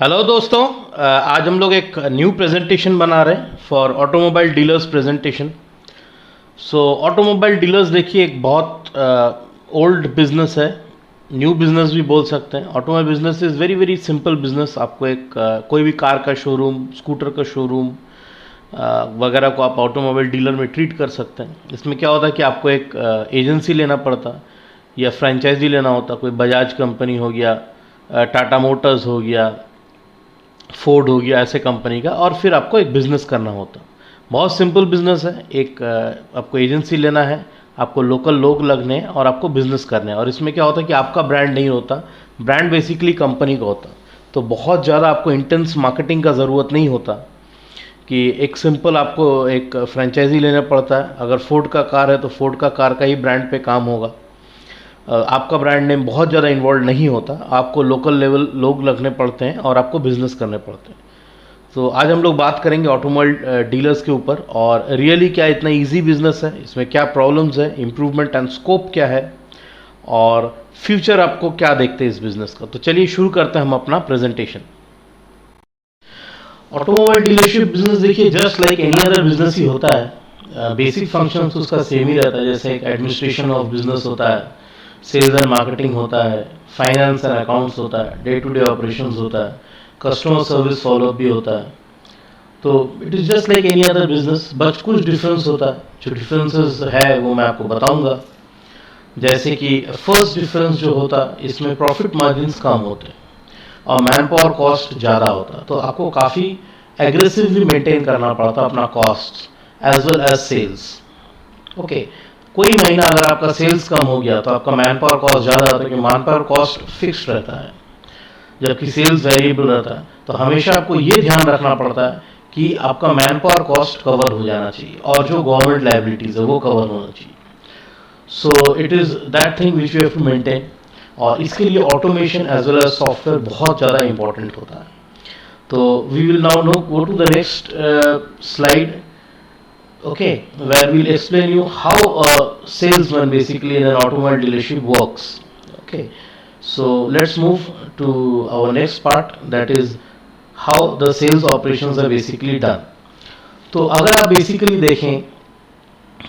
Hello दोस्तों, आज हम लोग एक न्यू प्रेजेंटेशन बना रहे हैं for automobile dealers presentation. So automobile dealers देखिए एक बहुत ओल्ड बिजनेस है, न्यू बिजनेस भी बोल सकते हैं। Automobile business is very very simple business. आपको एक कोई भी कार का शोरूम, स्कूटर का शोरूम वगैरह को आप ऑटोमोबाइल डीलर में ट्रीट कर सकते हैं। इसमें क्या होता है कि आपको एक एजेंसी लेना पड़ता या फ्रेंचाइजी लेना होता। कोई बजाज कंपनी हो गया, टाटा मोटर्स हो गया, फोर्ड हो गया, ऐसे कंपनी का, और फिर आपको एक बिज़नेस करना होता। बहुत सिंपल बिज़नेस है। एक आपको एजेंसी लेना है, आपको लोकल लोग लगने हैं और आपको बिज़नेस करना है। और इसमें क्या होता है कि आपका ब्रांड नहीं होता, ब्रांड बेसिकली कंपनी का होता। तो बहुत ज़्यादा आपको इंटेंस मार्केटिंग का ज़रूरत नहीं होता कि एक सिंपल आपको एक फ्रेंचाइजी लेना पड़ता है। अगर फोर्ड का कार है तो फोर्ड का कार का ही ब्रांड पे काम होगा। आपका ब्रांड नेम बहुत ज़्यादा इन्वॉल्व नहीं होता, आपको लोकल लेवल लोग लगने पड़ते हैं और आपको बिजनेस करने पड़ते हैं। तो आज हम लोग बात करेंगे ऑटोमोबाइल डीलर्स के ऊपर, और रियली क्या इतना इजी बिजनेस है, इसमें क्या प्रॉब्लम्स है, इम्प्रूवमेंट एंड स्कोप क्या है, और फ्यूचर आपको क्या देखते हैं इस बिजनेस का। तो चलिए शुरू करते हैं हम अपना प्रेजेंटेशन। ऑटोमोबाइल डीलरशिप बिजनेस देखिए just like any other business ही होता है। बेसिक फंक्शंस उसका सेम ही रहता है। जैसे एक एडमिनिस्ट्रेशन ऑफ बिजनेस होता है, सेल्स एंड मार्केटिंग होता है, फाइनेंस एंड अकाउंट्स होता है, डे टू डे ऑपरेशंस होता है, कस्टमर सर्विस फॉलोअप भी होता है। तो it is just like any other business, but कुछ डिफरेंस होता है। जो डिफरेंसेस है वो मैं आपको बताऊंगा। जैसे कि फर्स्ट डिफरेंस जो होता है, इसमें प्रॉफिट मार्जिन्स कम होते हैं और मैन पावर कॉस्ट ज़्यादा होता है। तो आपको काफ़ी एग्रेसिवली मेंटेन करना पड़ता है अपना cost as well as sales. Okay, कोई महीना अगर आपका सेल्स कम हो गया तो आपका मैन पावर कॉस्ट ज़्यादा होता है, क्योंकि मैन पावर कॉस्ट फिक्स्ड रहता है जबकि सेल्स वेरिएबल रहता है। तो हमेशा आपको ये ध्यान रखना पड़ता है कि आपका मैन पावर कॉस्ट कवर हो जाना चाहिए और जो गवर्नमेंट लाइबिलिटीज़ है वो कवर होना चाहिए। So it is that thing which you have to maintain, और इसके लिए automation as well as software बहुत ज़्यादा इंपॉर्टेंट होता है। तो we will now no go to the next slide, okay, where we'll explain you how a salesman basically in an automobile dealership works. Okay, so let's move to our next part, that is how the sales operations are basically done. तो अगर आप basically देखें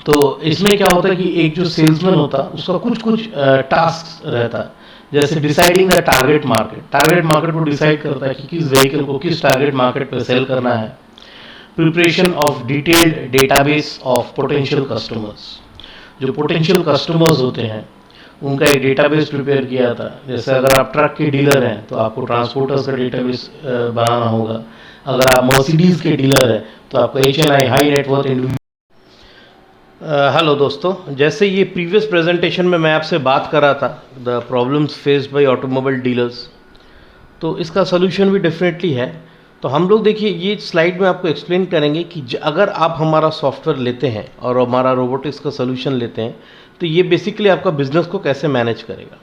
तो इसमें क्या होता है कि एक जो सेल्समैन होता है उसका कुछ कुछ टास्क रहता है। जैसे deciding the target market, target market को डिसाइड करता है कि किस व्हीकल को किस टारगेट मार्केट पे सेल करना है। Preparation of detailed database of potential customers, जो पोटेंशियल कस्टमर्स होते हैं उनका एक डेटाबेस प्रिपेयर किया था। जैसे अगर आप ट्रक के डीलर हैं तो आपको ट्रांसपोर्टर्स का डेटाबेस बनाना होगा। अगर आप मर्सिडीज के डीलर हैं तो आपको HNI, high net worth individual. Hello दोस्तों, जैसे ये प्रीवियस प्रेजेंटेशन में मैं आपसे बात कर रहा था the problems faced by automobile dealers, तो इसका सोल्यूशन भी डेफिनेटली है। तो हम लोग देखिए ये स्लाइड में आपको एक्सप्लेन करेंगे कि अगर आप हमारा सॉफ्टवेयर लेते हैं और हमारा रोबोटिक्स का सोल्यूशन लेते हैं तो ये बेसिकली आपका बिजनेस को कैसे मैनेज करेगा।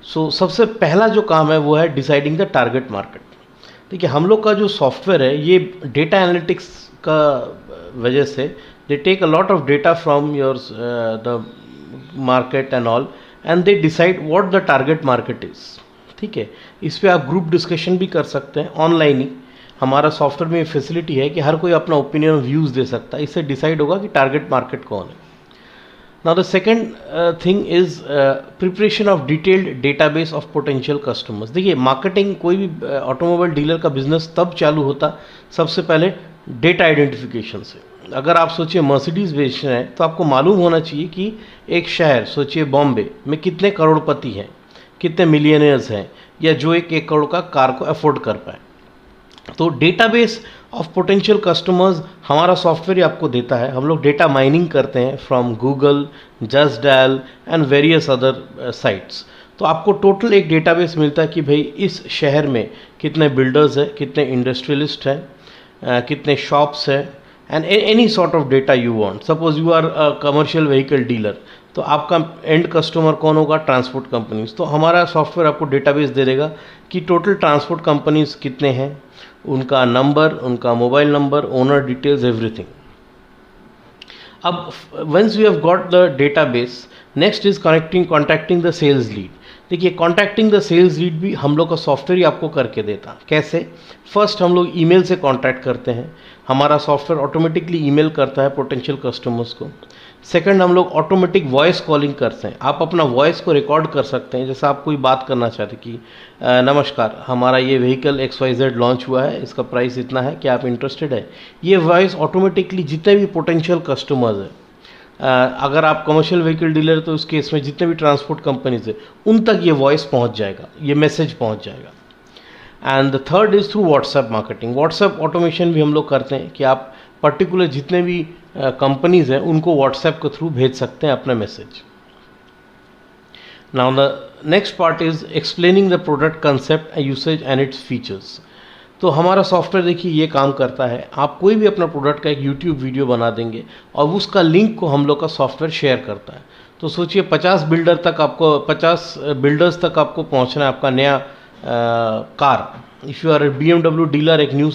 सो सबसे पहला जो काम है वो है डिसाइडिंग द टारगेट मार्केट। देखिए हम लोग का जो सॉफ्टवेयर है ये डेटा एनालिटिक्स का वजह से they take a lot of data from your the market and all, and they decide what the target market is. ठीक है, इस पर आप ग्रुप डिस्कशन भी कर सकते हैं ऑनलाइन ही। हमारा सॉफ्टवेयर में फैसिलिटी है कि हर कोई अपना ओपिनियन और व्यूज़ दे सकता है, इससे डिसाइड होगा कि टारगेट मार्केट कौन है। Now the second thing is preparation of detailed database of potential customers. देखिए मार्केटिंग, कोई भी ऑटोमोबाइल डीलर का बिजनेस तब चालू होता सबसे पहले डेटा आइडेंटिफिकेशन से। अगर आप सोचिए मर्सिडीज़ बेच रहे हैं तो आपको मालूम होना चाहिए कि एक शहर, सोचिए बॉम्बे में, कितने करोड़पति हैं, कितने मिलियनियर्स हैं, या जो एक करोड़ का कार को अफोर्ड कर पाए। तो डेटाबेस ऑफ पोटेंशियल कस्टमर्स हमारा सॉफ्टवेयर ही आपको देता है। हम लोग डेटा माइनिंग करते हैं from Google, just dial and various other sites. तो आपको टोटल एक डेटाबेस मिलता है कि भाई इस शहर में कितने बिल्डर्स हैं, कितने इंडस्ट्रियलिस्ट हैं, कितने शॉप्स हैं, and any sort of data you want. Suppose you are a commercial vehicle dealer, तो आपका एंड कस्टमर कौन होगा, ट्रांसपोर्ट कंपनीज। तो हमारा सॉफ्टवेयर आपको डेटाबेस दे देगा कि टोटल ट्रांसपोर्ट कंपनीज कितने हैं, उनका नंबर, उनका mobile number, owner details, everything. अब once we have got the database, next is contacting the sales lead. देखिए कॉन्टैक्टिंग द सेल्स लीड भी हम लोग का सॉफ्टवेयर ही आपको करके देता। कैसे? फर्स्ट हम लोग ईमेल से कांटेक्ट करते हैं, हमारा सॉफ्टवेयर ऑटोमेटिकली ईमेल करता है पोटेंशियल कस्टमर्स को। सेकंड हम लोग ऑटोमेटिक वॉइस कॉलिंग करते हैं, आप अपना वॉइस को रिकॉर्ड कर सकते हैं। जैसे आप कोई बात करना चाहते कि नमस्कार, हमारा ये व्हीकल XYZ लॉन्च हुआ है, इसका प्राइस इतना है, क्या आप इंटरेस्टेड है? ये वॉइस ऑटोमेटिकली जितने भी पोटेंशियल कस्टमर्स हैं, अगर आप कमर्शियल व्हीकल डीलर तो उस केस में जितने भी ट्रांसपोर्ट कंपनीज है उन तक ये वॉइस पहुंच जाएगा, ये मैसेज पहुंच जाएगा। And the third is through WhatsApp marketing. WhatsApp automation भी हम लोग करते हैं कि आप पर्टिकुलर जितने भी कंपनीज हैं उनको व्हाट्सएप के थ्रू भेज सकते हैं अपना message. Now the next part is explaining the product concept usage and its features. तो हमारा सॉफ्टवेयर देखिए ये काम करता है, आप कोई भी अपना प्रोडक्ट का एक यूट्यूब वीडियो बना देंगे और उसका लिंक को हम लोग का सॉफ्टवेयर शेयर करता है। तो सोचिए 50 बिल्डर्स तक आपको पहुंचना है आपका नया कार। If you are a BMW dealer, एक न्यू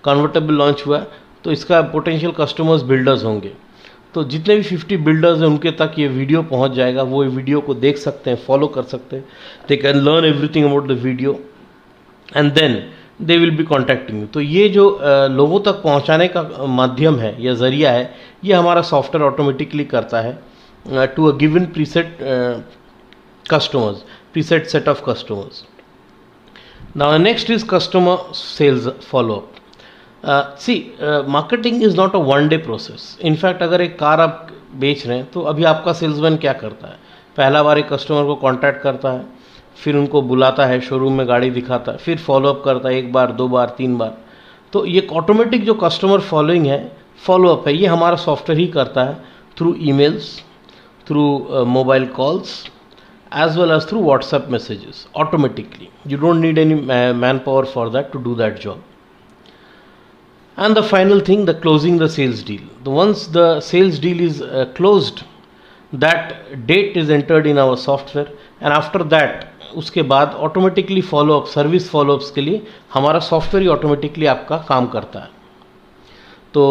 कन्वर्टेबल लॉन्च हुआ है तो इसका पोटेंशियल कस्टमर्स बिल्डर्स होंगे। तो जितने भी 50 बिल्डर्स हैं उनके तक ये वीडियो पहुंच जाएगा, वो वीडियो को देख सकते हैं, फॉलो कर सकते हैं, they can learn everything about the video and then they will be contacting you. तो ये जो लोगों तक पहुंचाने का माध्यम है या ज़रिया है, ये हमारा सॉफ्टवेयर ऑटोमेटिकली करता है to a given preset customers, preset set of customers. Now next is customer sales follow up. Marketing is not a one day process. In fact अगर एक कार आप बेच रहे हैं तो अभी आपका सेल्समैन क्या करता है, पहला बार एक कस्टमर को कॉन्टैक्ट करता है, फिर उनको बुलाता है, शोरूम में गाड़ी दिखाता है, फिर फॉलोअप करता है 1 बार 2 बार 3 बार। तो ये ऑटोमेटिक जो कस्टमर फॉलोइंग है, फॉलोअप है, ये हमारा सॉफ्टवेयर ही करता है through emails, through mobile calls as well as through WhatsApp messages automatically. You don't need any manpower for that to do that job. And the final thing, the closing the sales deal. Once the sales deal is closed, that date is entered in our software and after that उसके बाद automatically follow up, service follow-ups के लिए हमारा software ही automatically आपका काम करता है। तो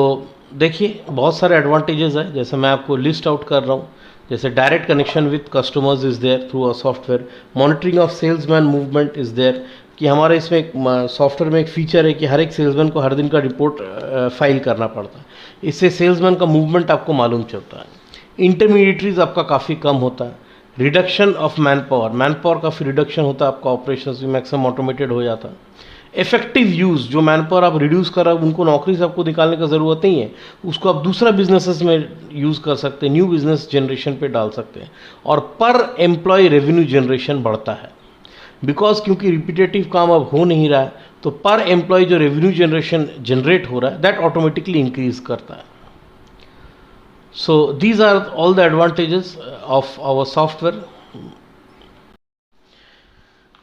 देखिए बहुत सारे एडवांटेजेस है, जैसे मैं आपको लिस्ट आउट कर रहा हूँ। जैसे direct connection with customers is there through a software, monitoring of salesman movement is there, कि हमारे इसमें एक सॉफ्टवेयर में एक फीचर है कि हर एक सेल्समैन को हर दिन का रिपोर्ट फाइल करना पड़ता है, इससे सेल्समैन का मूवमेंट आपको मालूम चलता है। इंटरमीडिएटरीज आपका काफ़ी कम होता है। रिडक्शन ऑफ मैन पावर काफ़ी रिडक्शन होता है, आपका ऑपरेशंस भी मैक्सिमम ऑटोमेटेड हो जाता है। इफेक्टिव यूज़, जो मैन पावर आप रिड्यूस कर रहे हो उनको नौकरी से आपको निकालने का ज़रूरत नहीं है, उसको आप दूसरा बिजनेसेस में यूज़ कर सकते हैं, न्यू बिजनेस जनरेशन पे डाल सकते हैं। और पर एम्प्लॉय रेवेन्यू जनरेशन बढ़ता है, बिकॉज क्योंकि रिपीटेटिव काम अब हो नहीं रहा है, तो पर एम्प्लॉय जो रेवेन्यू जनरेशन जनरेट हो रहा है दैट ऑटोमेटिकली इंक्रीज करता है। So these are all the advantages of our software.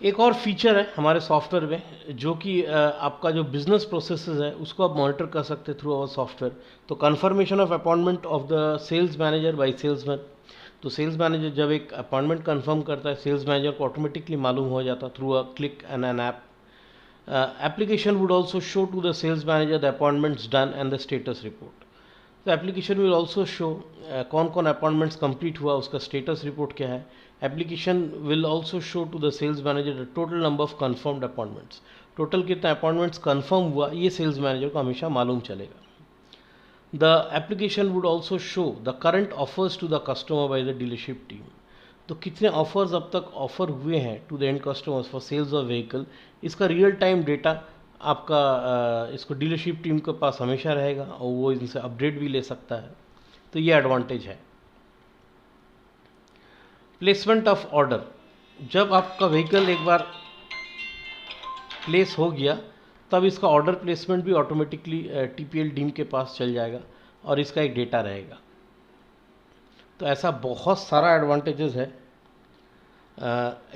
एक और फीचर है हमारे सॉफ्टवेयर में जो कि आपका जो बिजनेस प्रोसेसेस है उसको आप मॉनिटर कर सकते हैं थ्रू आवर सॉफ्टवेयर। तो confirmation of appointment of the sales manager by salesman. तो सेल्स मैनेजर जब एक अपॉइंटमेंट कंफर्म करता है, सेल्स मैनेजर को ऑटोमेटिकली मालूम हो जाता है through a click and an app. Application would also show to the sales manager the appointments done and the status report. तो एप्लीकेशन विल ऑल्सो शो कौन कौन अपॉइंटमेंट्स कंप्लीट हुआ, उसका स्टेटस रिपोर्ट क्या है। Application will also show to the sales manager the total number of confirmed appointments. Total कितना appointments confirm हुआ ये सेल्स मैनेजर को हमेशा मालूम चलेगा। The application would also show the current offers to the customer by the dealership team. तो कितने offers अब तक ऑफर हुए हैं to the end customers for sales of vehicle, इसका रियल टाइम डेटा आपका इसको डीलरशिप टीम के पास हमेशा रहेगा और वो इनसे अपडेट भी ले सकता है। तो ये एडवांटेज है। प्लेसमेंट ऑफ ऑर्डर, जब आपका व्हीकल एक बार प्लेस हो गया तब इसका ऑर्डर प्लेसमेंट भी ऑटोमेटिकली TPL टीम के पास चल जाएगा और इसका एक डेटा रहेगा। तो ऐसा बहुत सारा एडवांटेजेस है।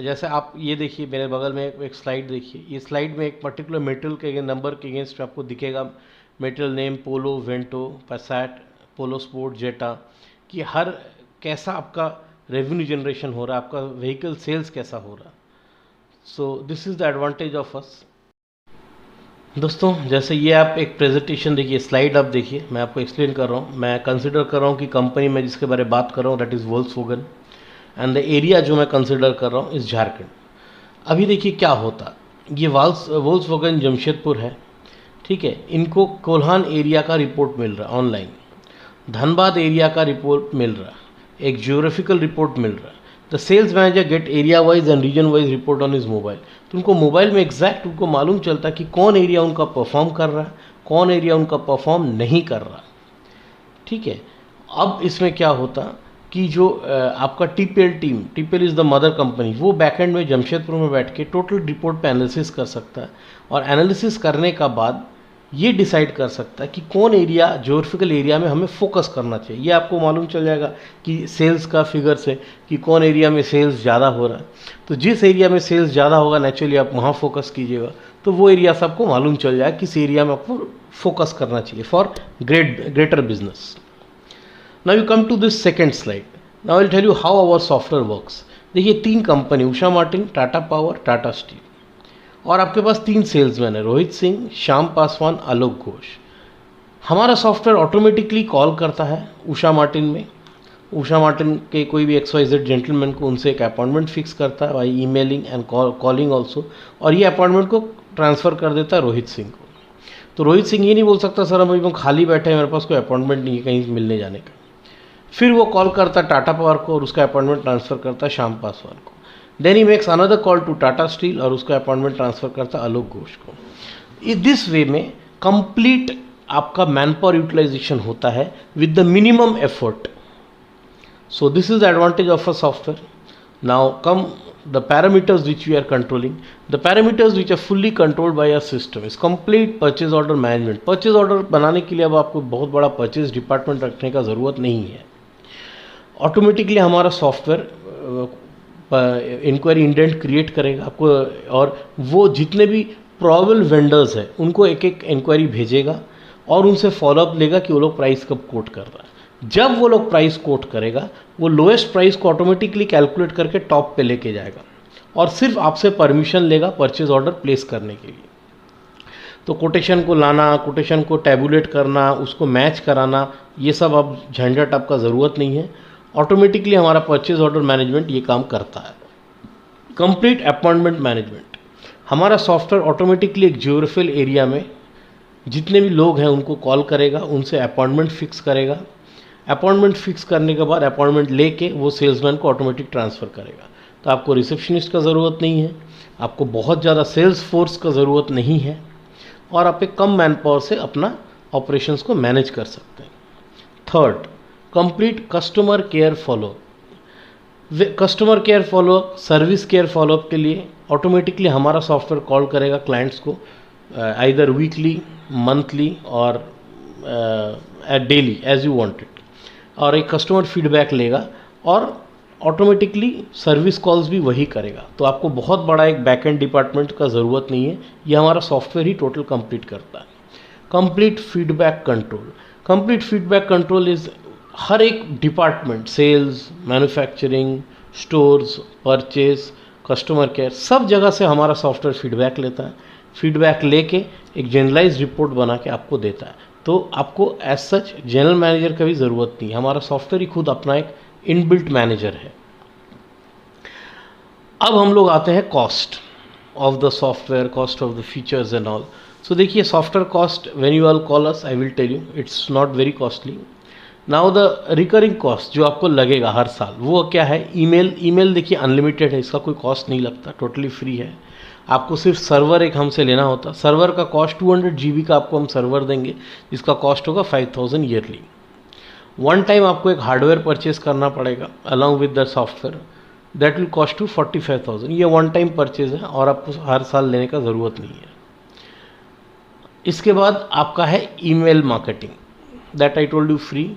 जैसे आप ये देखिए मेरे बगल में एक स्लाइड देखिए, ये स्लाइड में एक पर्टिकुलर मेटेरियल के नंबर के अगेंस्ट आपको दिखेगा मेटेरियल नेम पोलो, वेंटो, पैसेट, पोलो स्पोर्ट, जेटा, कि हर कैसा आपका रेवेन्यू जनरेशन हो रहा है, आपका व्हीकल सेल्स कैसा हो रहा है। So this is the advantage of us. दोस्तों जैसे ये आप एक प्रेजेंटेशन देखिए, स्लाइड आप देखिए, मैं आपको एक्सप्लेन कर रहा हूँ। मैं कंसिडर कर रहा हूँ कि कंपनी में जिसके बारे में बात कर रहा हूँ that is Volkswagen. And the area जो मैं कंसिडर कर रहा हूँ इस झारखंड। अभी देखिए क्या होता, ये वोल्क्सवैगन जमशेदपुर है, ठीक है, इनको कोल्हान एरिया का रिपोर्ट मिल रहा है ऑनलाइन, धनबाद एरिया का रिपोर्ट मिल रहा है, एक ज्योग्राफिकल रिपोर्ट मिल रहा है। The sales manager get area wise and region wise report on his mobile. तो उनको मोबाइल में एग्जैक्ट उनको मालूम चलता है कि कौन एरिया उनका परफॉर्म कर रहा है, कौन एरिया उनका परफॉर्म नहीं कर रहा, ठीक है। अब इसमें क्या होता कि जो आपका TPL team, TPL is the mother company, वो बैकएंड में जमशेदपुर में बैठ के टोटल रिपोर्ट पे एनालिसिस कर सकता है, और एनालिसिस करने का बाद ये डिसाइड कर सकता है कि कौन एरिया, ज्योग्राफिकल एरिया में हमें फोकस करना चाहिए। ये आपको मालूम चल जाएगा कि सेल्स का फिगर से कि कौन एरिया में सेल्स ज़्यादा हो रहा है। तो जिस एरिया में सेल्स ज़्यादा होगा नेचुरली आप वहाँ फोकस कीजिएगा, तो वो एरिया सबको मालूम चल जाएगा किस एरिया में आपको फोकस करना चाहिए for greater business. Now you come to this second slide. Now I will tell you how our software works. देखिए 3 कंपनी, उषा मार्टिन, टाटा पावर, टाटा स्टील, और आपके पास 3 सेल्समैन है, रोहित सिंह, श्याम पासवान, आलोक घोष। हमारा सॉफ्टवेयर ऑटोमेटिकली कॉल करता है उषा मार्टिन में, उषा मार्टिन के कोई भी XYZ जेंटलमैन को उनसे एक अपॉइंटमेंट फिक्स करता है by emailing and calling also, और ये अपॉइंटमेंट को ट्रांसफ़र कर देता है रोहित सिंह को। तो रोहित सिंह ये नहीं बोल सकता सर हम अभी खाली बैठे हैं, मेरे पास कोई अपॉइंटमेंट नहीं है कहीं मिलने जाने का। फिर वो कॉल करता है टाटा पावर को और उसका अपॉइंटमेंट ट्रांसफ़र करता है श्याम पासवान को। Then he makes another call to Tata Steel और उसका अपॉइंटमेंट ट्रांसफ़र करता है आलोक घोष को। दिस वे में कंप्लीट आपका मैन पावर यूटिलाइजेशन होता है with the minimum effort. So this is the advantage of a software. Now come the parameters which we are controlling. The parameters which are fully controlled by a system is complete purchase order management. Purchase order बनाने के लिए अब आपको बहुत बड़ा purchase department रखने का ज़रूरत नहीं है। ऑटोमेटिकली हमारा सॉफ्टवेयर इंक्वायरी इंडेंट क्रिएट करेगा आपको, और वो जितने भी प्रॉबेबल वेंडर्स हैं उनको एक एक इंक्वायरी भेजेगा और उनसे फॉलोअप लेगा कि वो लोग प्राइस कब कोट कर रहा है। जब वो लोग प्राइस कोट करेगा वो लोएस्ट प्राइस को ऑटोमेटिकली कैलकुलेट करके टॉप पे लेके जाएगा और सिर्फ आपसे परमिशन लेगा परचेज ऑर्डर प्लेस करने के लिए। तो कोटेशन को लाना, कोटेशन को टैबुलेट करना, उसको मैच कराना, ये सब अब झंझट आपका ज़रूरत नहीं है। ऑटोमेटिकली हमारा परचेज ऑर्डर मैनेजमेंट ये काम करता है। कंप्लीट अपॉइंटमेंट मैनेजमेंट, हमारा सॉफ्टवेयर ऑटोमेटिकली एक ज्योग्राफिकल एरिया में जितने भी लोग हैं उनको कॉल करेगा, उनसे अपॉइंटमेंट फिक्स करेगा। अपॉइंटमेंट फिक्स करने के बाद अपॉइंटमेंट लेके वो सेल्समैन को ऑटोमेटिक ट्रांसफ़र करेगा। तो आपको रिसेप्शनिस्ट का ज़रूरत नहीं है, आपको बहुत ज़्यादा सेल्स फोर्स का ज़रूरत नहीं है, और आप एक कम मैन पावर से अपना ऑपरेशंस को मैनेज कर सकते हैं। Third, complete customer care follow up. Customer care follow up, service care follow up के लिए ऑटोमेटिकली हमारा सॉफ्टवेयर कॉल करेगा क्लाइंट्स को, आइदर वीकली, मंथली और daily as you want it, और एक कस्टमर फीडबैक लेगा और ऑटोमेटिकली सर्विस कॉल्स भी वही करेगा। तो आपको बहुत बड़ा एक बैकएंड डिपार्टमेंट का ज़रूरत नहीं है, ये हमारा सॉफ्टवेयर ही टोटल कंप्लीट करता है। Complete feedback control, complete feedback control is हर एक department, sales, manufacturing, stores, purchase, customer care, सब जगह से हमारा सॉफ्टवेयर फीडबैक लेता है। फीडबैक लेके एक जनरलाइज रिपोर्ट बना के आपको देता है। तो आपको एज सच जनरल मैनेजर का भी ज़रूरत नहीं, हमारा सॉफ्टवेयर ही खुद अपना एक इनबिल्ट मैनेजर है। अब हम लोग आते हैं cost of the software, cost of the features and all. So देखिए software cost, when you all call us I will tell you it's not very costly. Now the recurring cost जो आपको लगेगा हर साल वो क्या है? ईमेल देखिए unlimited है, इसका कोई कॉस्ट नहीं लगता, टोटली फ्री है। आपको सिर्फ सर्वर एक हमसे लेना होता, सर्वर का कॉस्ट 200 GB का आपको हम सर्वर देंगे जिसका कॉस्ट होगा 5000 ईयरली। वन टाइम आपको एक हार्डवेयर परचेज करना पड़ेगा along with the software, that will cost to 45,000। ये वन टाइम परचेज है और आपको हर साल लेने का ज़रूरत नहीं है। इसके बाद आपका है email marketing, that I told you free,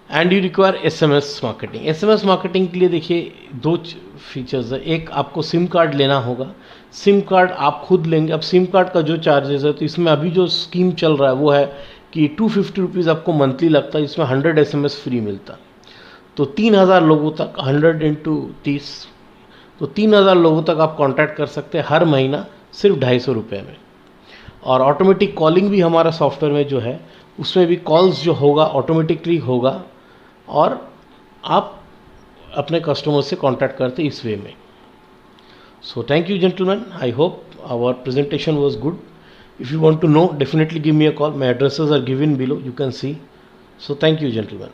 and you require SMS marketing. SMS marketing के लिए देखिए 2 फीचर्स है। एक आपको सिम कार्ड लेना होगा, सिम कार्ड आप खुद लेंगे। अब सिम कार्ड का जो चार्जेस है, तो इसमें अभी जो स्कीम चल रहा है वो है कि 250 रुपीज़ आपको मंथली लगता है, इसमें 100 SMS फ्री मिलता है। तो 3000 लोगों तक 100 × 30, तो 3000 लोगों तक आप कॉन्टैक्ट कर सकते हैं हर महीना सिर्फ 250 रुपये में। और ऑटोमेटिक कॉलिंग भी हमारा सॉफ्टवेयर में जो है उसमें भी कॉल्स जो होगा ऑटोमेटिकली होगा, और आप अपने कस्टमर से कांटेक्ट करते इस वे में. So thank you gentlemen, I hope our presentation was good. If you want to know, definitely give me a call. My addresses are given below, you can see. So thank you gentlemen.